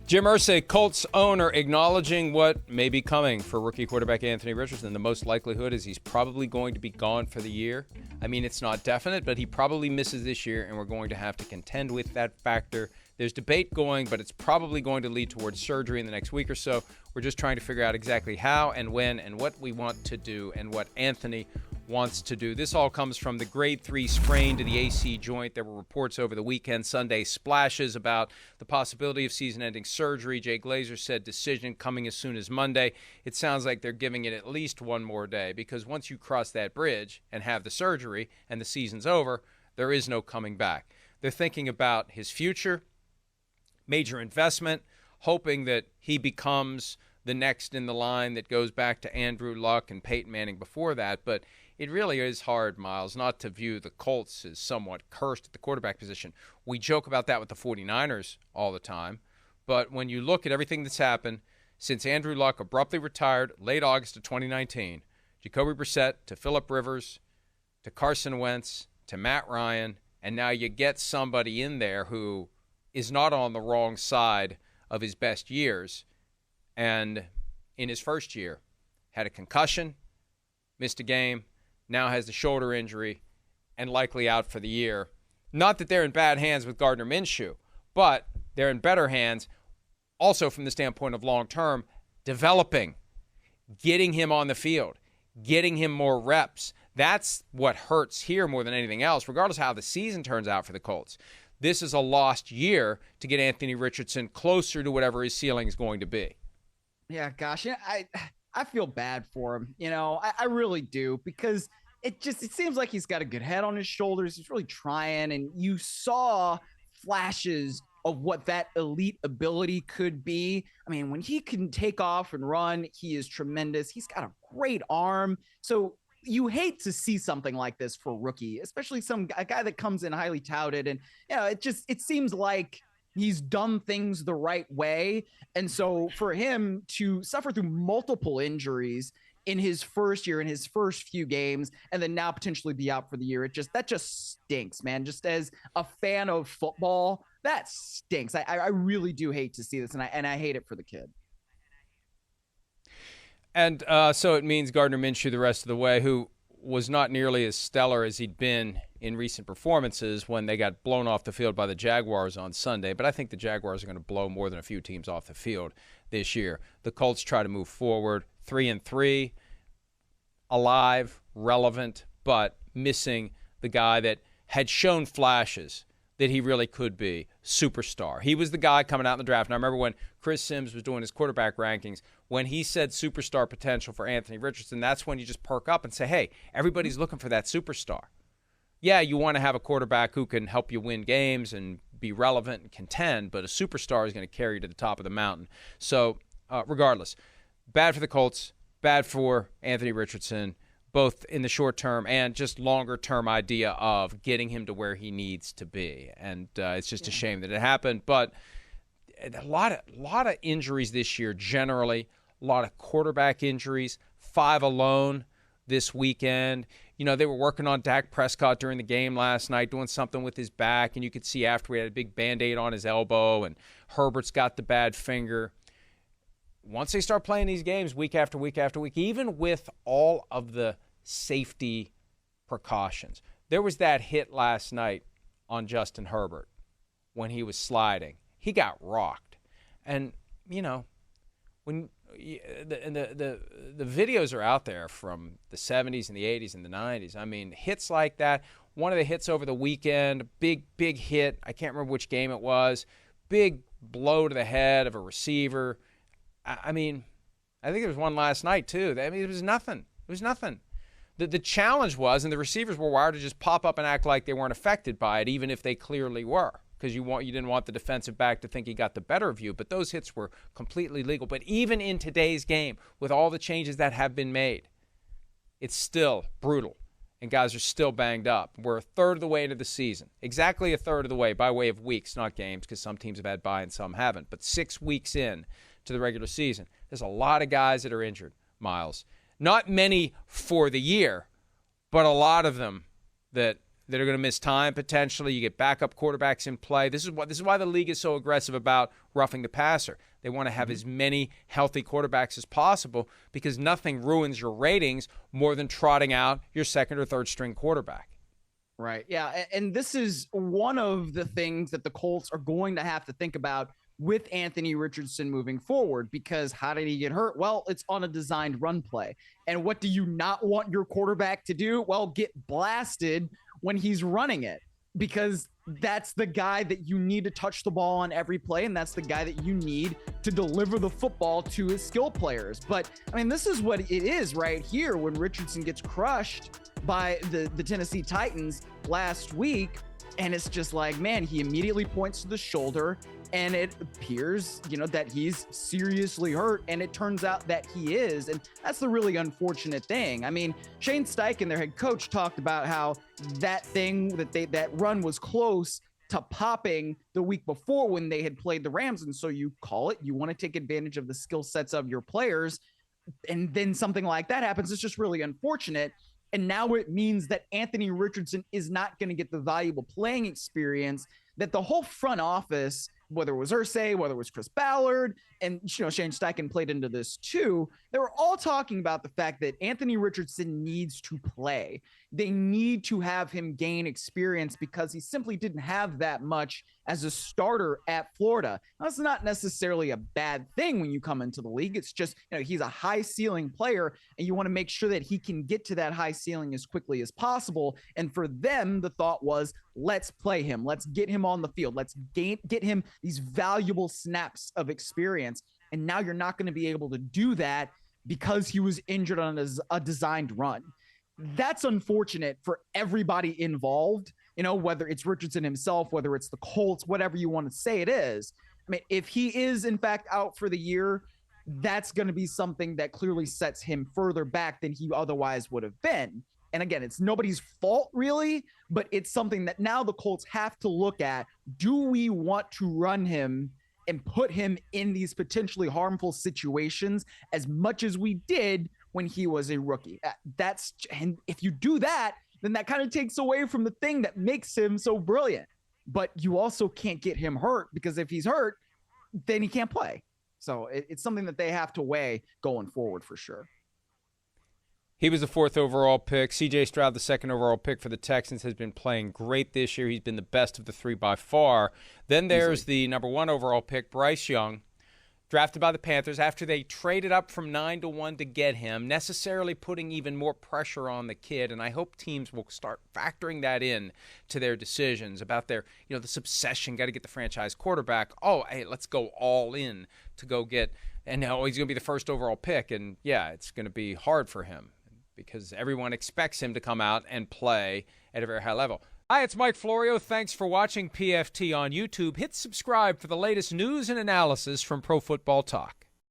Jim Irsay, Colts owner, acknowledging what may be coming for rookie quarterback Anthony Richardson. The most likelihood is he's probably going to be gone for the year. I mean, it's not definite, but he probably misses this year, and we're going to have to contend with that factor. There's debate going, but it's probably going to lead towards surgery in the next week or so. We're just trying to figure out exactly how and when and what we want to do and what Anthony wants to do. This all comes from the grade 3 sprain to the AC joint. There were reports over the weekend, Sunday splashes about the possibility of season-ending surgery. Jay Glazer said decision coming as soon as Monday. It sounds like they're giving it at least one more day, because once you cross that bridge and have the surgery and the season's over, there is no coming back. They're thinking about his future, major investment, hoping that he becomes the next in the line that goes back to Andrew Luck and Peyton Manning before that. But it really is hard, Myles, not to view the Colts as somewhat cursed at the quarterback position. We joke about that with the 49ers all the time. But when you look at everything that's happened since Andrew Luck abruptly retired late August of 2019, Jacoby Brissett to Phillip Rivers to Carson Wentz to Matt Ryan, and now you get somebody in there who is not on the wrong side of his best years, and in his first year had a concussion, missed a game, now has the shoulder injury, and likely out for the year. Not that they're in bad hands with Gardner Minshew, but they're in better hands also from the standpoint of long-term developing, getting him on the field, getting him more reps. That's what hurts here more than anything else, regardless of how the season turns out for the Colts. This is a lost year to get Anthony Richardson closer to whatever his ceiling is going to be. Yeah, gosh, I feel bad for him. I really do, because it seems like he's got a good head on his shoulders. He's really trying, and you saw flashes of what that elite ability could be. I mean, when he can take off and run, he is tremendous. He's got a great arm. So you hate to see something like this for a rookie, especially a guy that comes in highly touted. And it seems like he's done things the right way. And so for him to suffer through multiple injuries in his first year, in his first few games, and then now potentially be out for the year, that just stinks, man. Just as a fan of football, that stinks. I really do hate to see this, and I hate it for the kid. And so it means Gardner Minshew the rest of the way, who was not nearly as stellar as he'd been in recent performances when they got blown off the field by the Jaguars on Sunday. But I think the Jaguars are going to blow more than a few teams off the field this year. The Colts try to move forward 3-3, alive, relevant, but missing the guy that had shown flashes that he really could be, superstar. He was the guy coming out in the draft. And I remember when Chris Sims was doing his quarterback rankings, when he said superstar potential for Anthony Richardson, that's when you just perk up and say, hey, everybody's looking for that superstar. Yeah, you want to have a quarterback who can help you win games and be relevant and contend, but a superstar is going to carry you to the top of the mountain. So regardless, bad for the Colts, bad for Anthony Richardson, both in the short term and just longer term idea of getting him to where he needs to be. And it's just a shame that it happened. But a lot of injuries this year generally, a lot of quarterback injuries, 5 alone this weekend. They were working on Dak Prescott during the game last night, doing something with his back, and you could see after he had a big Band-Aid on his elbow, and Herbert's got the bad finger. Once they start playing these games week after week after week, even with all of the safety precautions, there was that hit last night on Justin Herbert when he was sliding. He got rocked. And, when the videos are out there from the 70s and the 80s and the 90s. I mean, hits like that. One of the hits over the weekend, big hit. I can't remember which game it was. Big blow to the head of a receiver. I mean, I think there was one last night too. I mean, it was nothing. It was nothing. The challenge was, and the receivers were wired to just pop up and act like they weren't affected by it, even if they clearly were, because you didn't want the defensive back to think he got the better of you. But those hits were completely legal. But even in today's game, with all the changes that have been made, it's still brutal, and guys are still banged up. We're a third of the way into the season, exactly a third of the way by way of weeks, not games, because some teams have had bye and some haven't. But 6 weeks in to the regular season, there's a lot of guys that are injured, Myles. Not many for the year, but a lot of them that that are going to miss time potentially. You get backup quarterbacks in play. This is why the league is so aggressive about roughing the passer. They want to have as many healthy quarterbacks as possible because nothing ruins your ratings more than trotting out your second or third string quarterback. Right. Yeah. And this is one of the things that the Colts are going to have to think about with Anthony Richardson moving forward, because how did he get hurt? Well, it's on a designed run play. And what do you not want your quarterback to do? Well, get blasted when he's running it, because that's the guy that you need to touch the ball on every play. And that's the guy that you need to deliver the football to his skill players. But I mean, this is what it is right here when Richardson gets crushed by the Tennessee Titans last week. And it's just like, man, he immediately points to the shoulder and it appears, that he's seriously hurt. And it turns out that he is. And that's the really unfortunate thing. I mean, Shane Steichen, their head coach, talked about how that run was close to popping the week before when they had played the Rams. And so you call it, you want to take advantage of the skill sets of your players. And then something like that happens. It's just really unfortunate. And now it means that Anthony Richardson is not going to get the valuable playing experience that the whole front office, whether it was Irsay, whether it was Chris Ballard, and Shane Steichen played into this too, they were all talking about the fact that Anthony Richardson needs to play. They need to have him gain experience because he simply didn't have that much as a starter at Florida. That's not necessarily a bad thing when you come into the league. It's just, he's a high ceiling player and you want to make sure that he can get to that high ceiling as quickly as possible. And for them, the thought was, let's play him. Let's get him on the field. Let's get him these valuable snaps of experience. And now you're not going to be able to do that because he was injured on a designed run. That's unfortunate for everybody involved, whether it's Richardson himself, whether it's the Colts, whatever you want to say it is. I mean, if he is in fact out for the year, that's going to be something that clearly sets him further back than he otherwise would have been. And again, it's nobody's fault really, but it's something that now the Colts have to look at. Do we want to run him and put him in these potentially harmful situations as much as we did when he was a rookie? And if you do that, then that kind of takes away from the thing that makes him so brilliant. But you also can't get him hurt, because if he's hurt, then he can't play. So it's something that they have to weigh going forward for sure. He was the 4th overall pick. C.J. Stroud, the 2nd overall pick for the Texans, has been playing great this year. He's been the best of the three by far. Then there's the number 1 overall pick, Bryce Young, drafted by the Panthers after they traded up from 9-1 to get him, necessarily putting even more pressure on the kid. And I hope teams will start factoring that in to their decisions about their, this obsession, got to get the franchise quarterback. Oh, hey, let's go all in to go get, and now he's going to be the 1st overall pick. And yeah, it's going to be hard for him, because everyone expects him to come out and play at a very high level. Hi, it's Mike Florio. Thanks for watching PFT on YouTube. Hit subscribe for the latest news and analysis from Pro Football Talk.